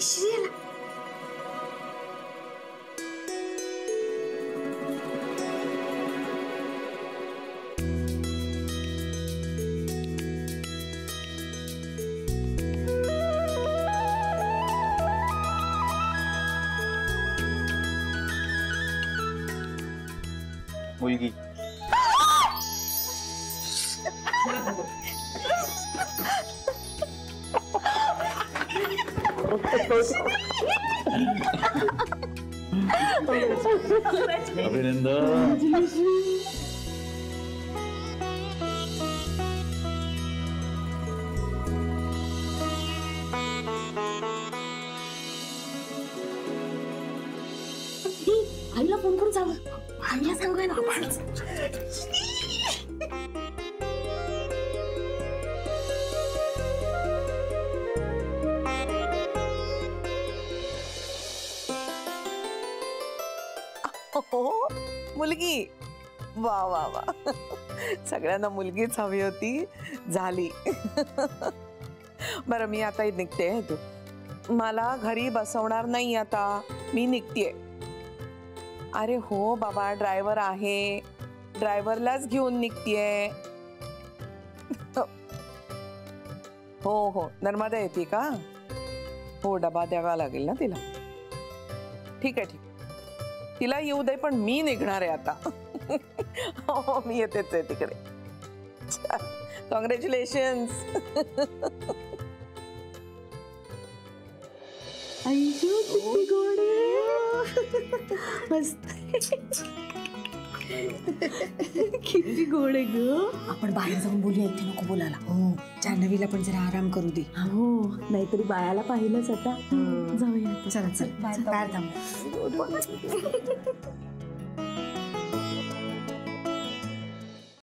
श्री मुलगी अभिनंदन. आईला फोन करून सांग. आईला सांगूया ना. हो मुलगी. वा वा वा. सगळ्यांना मुलगीच हवी होती. झाली. बरं मी आता निघते. तू मला घरी बसवणार नाही आता. मी निघतेय. अरे हो बाबा ड्रायव्हर आहे. ड्रायव्हरलाच घेऊन निघतेय. हो हो नर्मदा येते का? हो डबा द्यावा लागेल ना तिला. ठीक आहे ठीक. तिला येऊ दे पण मी निघणार आहे आता. हो मी येतेच आहे तिकडे. कॉंग्रॅच्युलेशन्स. किती गोड आहे ग. आपण बाहेर जाऊन बोलूया. इथे नको बोलायला. हो जान्हवीला पण जरा आराम करू दे. हो नाहीतरी बायाला पाहिलंच आता. जाऊया. चला चल बाहेर थांब.